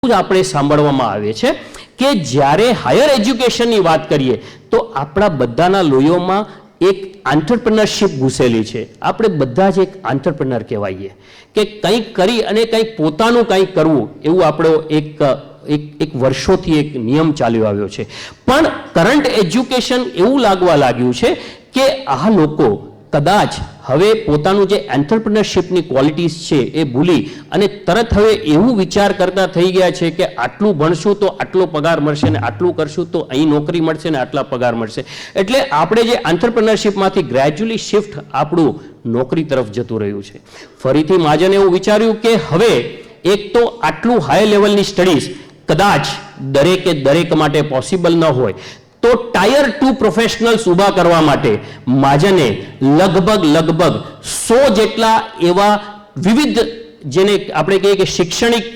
આપણે સાંભળવામાં આવે છે કે જ્યારે હાયર એજ્યુકેશનની વાત કરીએ તો આપણા બધાના લોહીઓમાં એક આંટરપ્રિનરશિપ ઘૂસેલી છે. આપણે બધા જ એક આંટરપ્રિનર કહેવાઈએ કે કંઈક કરી અને કંઈક પોતાનું કંઈક કરવું, એવું આપણો એક વર્ષોથી એક નિયમ ચાલ્યો આવ્યો છે. પણ કરંટ એજ્યુકેશન એવું લાગવા લાગ્યું છે કે આ લોકો કદાચ હવે પોતાનું જે એન્ટરપ્રિનરશિપની ક્વોલિટીઝ છે એ ભૂલી અને તરત હવે એવું વિચાર કરતા થઈ ગયા છે કે આટલું ભણશું તો આટલો પગાર મળશે ને આટલું કરશું તો અહીં નોકરી મળશે ને આટલા પગાર મળશે. એટલે આપણે જે એન્ટરપ્રિનરશિપમાંથી ગ્રેજ્યુઅલી શિફ્ટ આપણું નોકરી તરફ જતું રહ્યું છે. ફરીથી મહાજને એવું વિચાર્યું કે હવે એક તો આટલું હાઈ લેવલની સ્ટડીઝ કદાચ દરેક માટે પોસિબલ ન હોય, તો ટાયર 2 પ્રોફેશનલ્સ ઊભા કરવા માટે મહાજને લગભગ 100 જેટલા એવા વિવિધ જેને આપણે કહીએ કે શૈક્ષણિક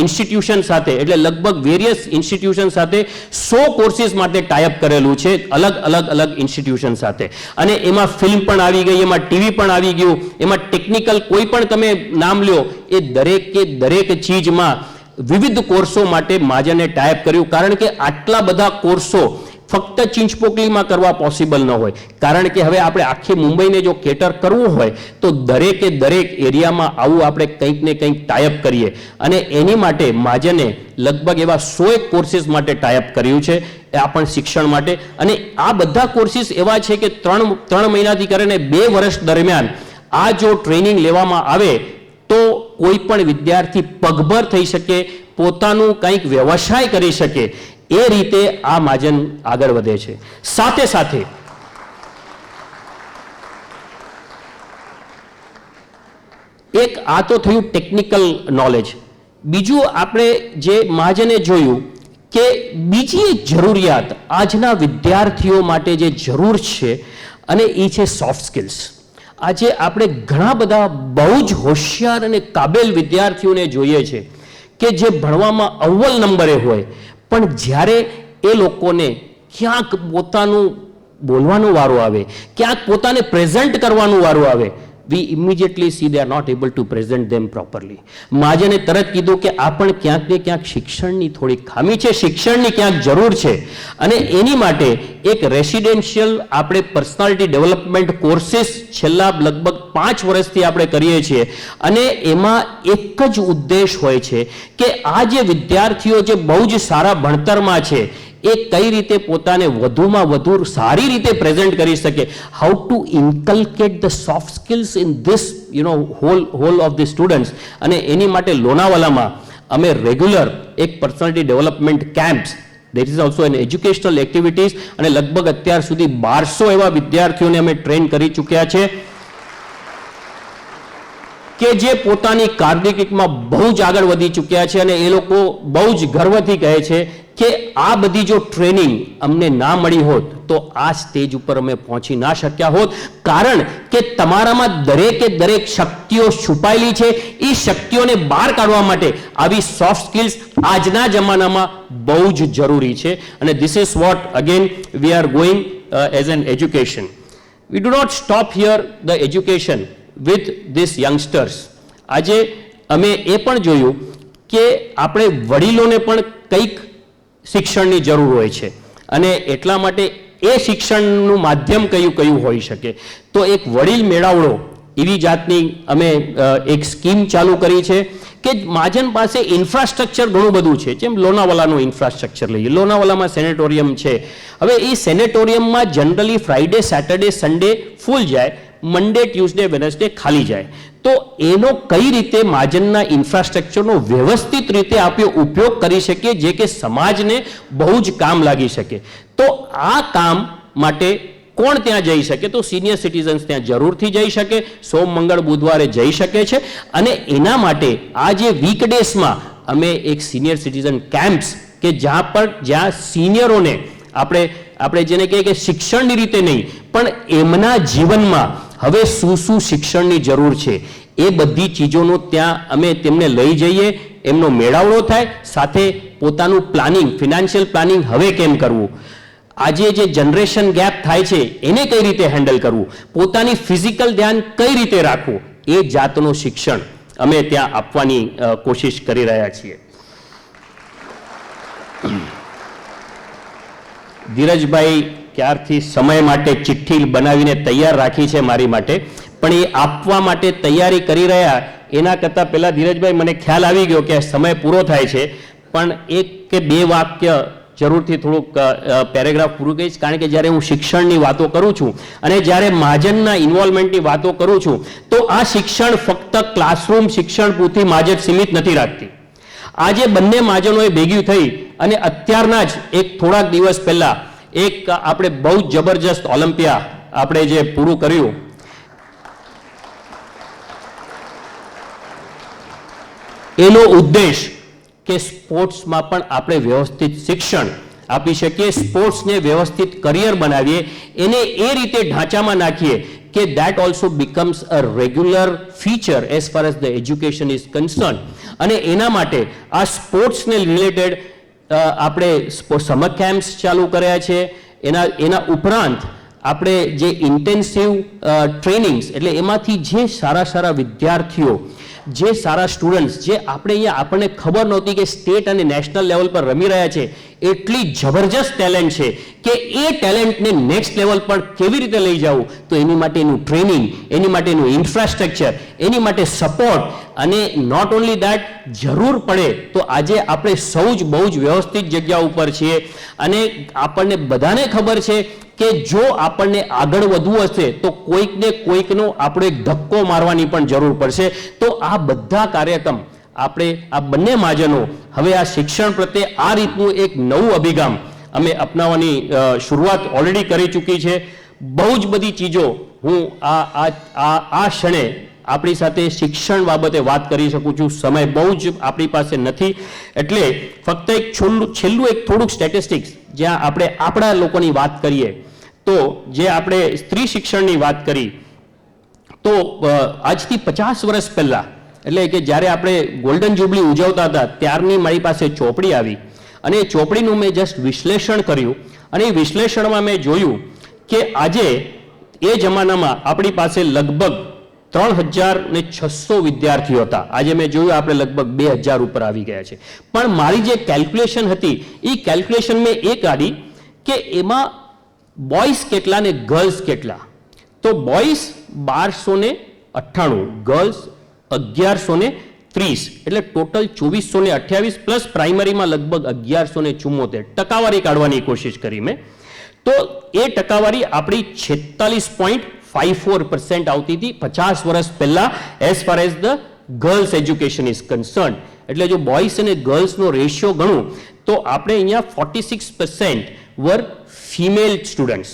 ઇન્સ્ટિટ્યુશન સાથે, એટલે લગભગ વેરિયસ ઇન્સ્ટિટ્યુશન સાથે 100 કોર્સિસ માટે ટાઈઅપ કરેલું છે, અલગ ઇન્સ્ટિટ્યુશન સાથે. અને એમાં ફિલ્મ પણ આવી ગઈ, એમાં ટીવી પણ આવી ગયું, એમાં ટેકનિકલ કોઈ પણ તમે નામ લ્યો એ દરેક ચીજમાં વિવિધ કોર્સો માટે મહાજને ટાઈપ કર્યું. કારણ કે આટલા બધા કોર્સો ફક્ત ચીંચપોકલીમાં કરવા પોસિબલ ન હોય, કારણ કે હવે આપણે આખી મુંબઈને જો કેટર કરવું હોય તો દરેક એરિયામાં આવું આપણે કંઈક ને કંઈક ટાઈપ કરીએ. અને એની માટે મહાજને લગભગ એવા 100 કોર્સિસ માટે ટાઈપ કર્યું છે, આ પણ શિક્ષણ માટે. અને આ બધા કોર્સિસ એવા છે કે 3 મહિનાથી કરીને 2 વર્ષ દરમિયાન આ જો ટ્રેનિંગ લેવામાં આવે તો કોઈ પણ વિદ્યાર્થી પગભર થઈ શકે, પોતાનું કંઈક વ્યવસાય કરી શકે, એ રીતે આ મહાજન આગળ વધે છે. સાથે સાથે એક આ તો થયું ટેકનિકલ નોલેજ. બીજું આપણે જે મહાજને જોયું કે બીજી એક જરૂરિયાત આજના વિદ્યાર્થીઓ માટે જે જરૂર છે અને એ છે સોફ્ટ સ્કિલ્સ. આજે આપણે ઘણા બધા બહુ જ હોશિયાર અને કાબેલ વિદ્યાર્થીઓને જોઈએ છે કે જે ભણવામાં અવ્વલ નંબરે હોય, પણ જ્યારે એ લોકોને ક્યાંક પોતાનું બોલવાનો વારો આવે, ક્યાંક પોતાને પ્રેઝન્ટ કરવાનું વારો આવે, we immediately see they are not able to present them properly. મહાજને તરત કીધું કે આ પણ ક્યાંક ને ક્યાંક શિક્ષણની થોડી ખામી છે, શિક્ષણની ક્યાંક જરૂર છે. અને એની માટે એક રેસિડેન્શિયલ આપણે પર્સનાલિટી ડેવલપમેન્ટ કોર્સિસ છેલ્લા લગભગ 5 વર્ષથી આપણે કરીએ છીએ. અને એમાં એક જ ઉદ્દેશ હોય છે કે આ જે વિદ્યાર્થીઓ જે બહુ જ સારા ભણતરમાં છે એ કઈ રીતે પોતાને વધુમાં વધુ સારી રીતે પ્રેઝન્ટ કરી શકે, how to inculcate the soft skills in this whole of the students. અને એની માટે લોનાવાલામાં અમે રેગ્યુલર એક personality development camps, that is also an educational activities, અને લગભગ અત્યાર સુધી 1200 એવા વિદ્યાર્થીઓને અમે ટ્રેન કરી ચૂક્યા છે કે જે પોતાની કારકિર્દીમાં બહુ જ આગળ વધી ચૂક્યા છે. અને એ લોકો બહુ જ ગર્વથી કહે છે કે આ બધી જો ટ્રેનિંગ અમને ના મળી હોત તો આ સ્ટેજ ઉપર અમે પહોંચી ના શક્યા હોત, કારણ કે તમારામાં દરેક શક્તિઓ છુપાયેલી છે. એ શક્તિઓને બહાર કાઢવા માટે આવી સોફ્ટ સ્કિલ્સ આજના જમાનામાં બહુ જ જરૂરી છે. અને this is what again we are going as an education. We do not stop here the education with this youngsters. આજે અમે એ પણ જોયું કે આપણે વડીલોને પણ કંઈક શિક્ષણની જરૂર હોય છે, અને એટલા માટે એ શિક્ષણનું માધ્યમ કયું હોઈ શકે. તો એક વડીલ મેળાવડો એવી જાતની અમે એક સ્કીમ ચાલુ કરી છે કે મહાજન પાસે ઇન્ફ્રાસ્ટ્રક્ચર ઘણું બધું છે. જેમ લોનાવાલાનું ઇન્ફ્રાસ્ટ્રક્ચર લઈએ, લોનાવાલામાં સેનેટોરિયમ છે. હવે એ સેનેટોરિયમમાં જનરલી ફ્રાઈડે, સેટરડે, સન્ડે ફૂલ જાય, મંડે, ટ્યુઝડે, વેનસડે ખાલી જાય. તો એનો કઈ રીતે મહાજનના ઇન્ફ્રાસ્ટ્રક્ચરનો વ્યવસ્થિત રીતે આપણે ઉપયોગ કરી શકીએ જે કે સમાજને બહુ જ કામ લાગી શકે. તો આ કામ માટે કોણ ત્યાં જઈ શકે? તો સિનિયર સિટીઝન્સ ત્યાં જરૂરથી જઈ શકે, સોમ, મંગળ, બુધવારે જઈ શકે છે. અને એના માટે આ જે વીકડેસમાં અમે એક સિનિયર સિટીઝન કેમ્પ્સ કે જ્યાં સિનિયરોને આપણે જેને કહીએ કે શિક્ષણની રીતે નહીં પણ એમના જીવનમાં હવે શું શિક્ષણની જરૂર છે એ બધી ચીજોનો ત્યાં અમે તેમને લઈ જઈએ, એમનો મેળાવડો થાય, સાથે પોતાનું પ્લાનિંગ, ફિનાન્શિયલ પ્લાનિંગ હવે કેમ કરવું, આજે જે જનરેશન ગેપ થાય છે એને કઈ રીતે હેન્ડલ કરવું, પોતાની ફિઝિકલ ધ્યાન કઈ રીતે રાખવું, એ જાતનું શિક્ષણ અમે ત્યાં આપવાની કોશિશ કરી રહ્યા છીએ. ધીરજભાઈ ક્યારથી સમય માટે ચિઠ્ઠી બનાવીને તૈયાર રાખી છે મારી માટે, પણ એ આપવા માટે તૈયારી કરી રહ્યા એના કરતાં પહેલાં ધીરજભાઈ મને ખ્યાલ આવી ગયો કે સમય પૂરો થાય છે, પણ એક કે બે વાક્ય જરૂરથી થોડુંક પેરેગ્રાફ પૂરું કહીશ. કારણ કે જ્યારે હું શિક્ષણની વાતો કરું છું અને જ્યારે મહાજનના ઇન્વોલ્વમેન્ટની વાતો કરું છું તો આ શિક્ષણ ફક્ત ક્લાસરૂમ શિક્ષણ પૂરતી મહાજન સીમિત નથી રાખતી. આજે બંને મહાજનોએ ભેગી થઈ અને અત્યારના જ એક થોડાક દિવસ પહેલા એક આપણે બહુ જબરજસ્ત ઓલિમ્પિયા આપણે જે પૂરું કર્યું, એનો ઉદ્દેશ કે સ્પોર્ટ્સમાં પણ આપણે વ્યવસ્થિત શિક્ષણ આપી શકીએ, સ્પોર્ટ્સને વ્યવસ્થિત કરિયર બનાવીએ, એને એ રીતે ઢાંચામાં નાખીએ કે that also becomes a regular feature as far as the education is concerned. અને એના માટે આ સ્પોર્ટ્સને રિલેટેડ આપણે સમર કેમ્પ્સ ચાલુ કર્યા છે. એના ઉપરાંત આપણે જે ઇન્ટેન્સિવ ટ્રેનિંગ્સ, એટલે એમાંથી જે સારા વિદ્યાર્થીઓ, જે સારા સ્ટુડન્ટ્સ, જે આપણે અહીંયા આપણને ખબર નહોતી કે સ્ટેટ અને નેશનલ લેવલ પર રમી રહ્યા છે, એટલી જબરજસ્ત ટેલેન્ટ છે કે એ ટેલેન્ટને નેક્સ્ટ લેવલ પર કેવી રીતે લઈ જવું, તો એની માટેનું ટ્રેનિંગ, એની માટેનું ઇન્ફ્રાસ્ટ્રક્ચર, એની માટે સપોર્ટ, અને નોટ ઓનલી દેટ, જરૂર પડે તો આજે આપણે સૌ જ બહુ જ વ્યવસ્થિત જગ્યા ઉપર છીએ અને આપણને બધાને ખબર છે કે જો આપણને આગળ વધવું હશે તો કોઈકને કોઈકનો આપણે એક ધક્કો મારવાની પણ જરૂર પડશે. તો આ બધા કાર્યક્રમ આપણે આ બંને મહાજનો હવે આ શિક્ષણ પ્રત્યે આ રીતનું એક નવું અભિગમ અમે અપનાવવાની શરૂઆત ઓલરેડી કરી ચૂકી છે. બહુ જ બધી ચીજો હું આ ક્ષણે આપણી સાથે શિક્ષણ બાબતે વાત કરી શકું છું. સમય બહુ જ આપણી પાસે નથી, એટલે ફક્ત એક છેલ્લું એક થોડુંક સ્ટેટિસ્ટિક્સ, જ્યાં આપણે આપણા લોકોની વાત કરીએ તો જે આપણે સ્ત્રી શિક્ષણની વાત કરી તો આજથી 50 વર્ષ પહેલા, એટલે કે જ્યારે આપણે ગોલ્ડન જ્યુબલી ઉજવતા હતા ત્યારની મારી પાસે ચોપડી આવી અને એ ચોપડીનું મેં જસ્ટ વિશ્લેષણ કર્યું અને એ વિશ્લેષણમાં મેં જોયું કે આજે એ જમાનામાં આપણી પાસે લગભગ 3600 વિદ્યાર્થીઓ હતા. આજે મેં જોયું આપણે લગભગ 2000 ઉપર આવી ગયા છે. પણ મારી જે કેલ્ક્યુલેશન હતી એ કેલ્ક્યુલેશન મેં એ કાઢી કે એમાં બોયઝ કેટલા ને ગર્લ્સ કેટલા. તો બોયઝ 1298, ગર્લ્સ 1130, એટલે ટોટલ 2428 પ્લસ પ્રાઇમરીમાં લગભગ 1174. ટકાવારી કાઢવાની કોશિશ કરી મેં, તો એ ટકાવારી આપણી 46.54% આવતી હતી 50 વર્ષ પહેલા as far as the girls education is concern. એટલે જો બોયઝ અને ગર્લ્સનો રેશિયો ગણું તો આપણે અહીંયા 46% વર ફિમેલ સ્ટુડન્ટ્સ.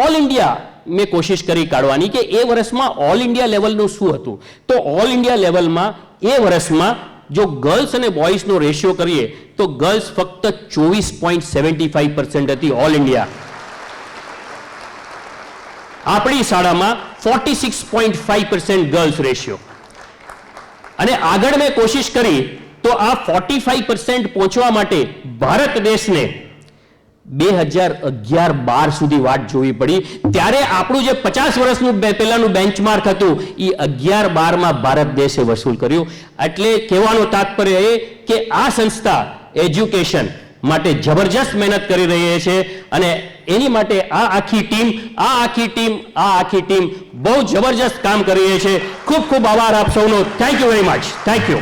ઓલ ઇન્ડિયા મેં કોશિશ કરી કાઢવાની કે એ વર્ષમાં ઓલ ઇન્ડિયા લેવલનું શું હતું. તો ઓલ ઇન્ડિયા લેવલમાં એ વર્ષમાં જો ગર્લ્સ અને બોયઝનો રેશિયો કરીએ તો ગર્લ્સ ફક્ત 24.75% હતી ઓલ ઇન્ડિયા. આપણી શાળામાં 46.5% ગર્લ્સ રેશિયો. અને આગળ મેં કોશિશ કરી તો આ 45% પહોંચવા માટે ભારત દેશને 2011-12 સુધી વાટ જોવી પડી. ત્યારે આપણું જે 50 વર્ષનું પહેલાનું બેન્ચમાર્ક હતું એ 11-12માં ભારત દેશે વસૂલ કર્યું. એટલે કહેવાનો તાત્પર્ય એ કે આ સંસ્થા એજ્યુકેશન માટે જબરજસ્ત મહેનત કરી રહી છે અને એની માટે આ આખી ટીમ બહુ જબરજસ્ત કામ કરી રહી છે. ખૂબ ખૂબ આભાર આપ સૌનો. Thank you very much. Thank you.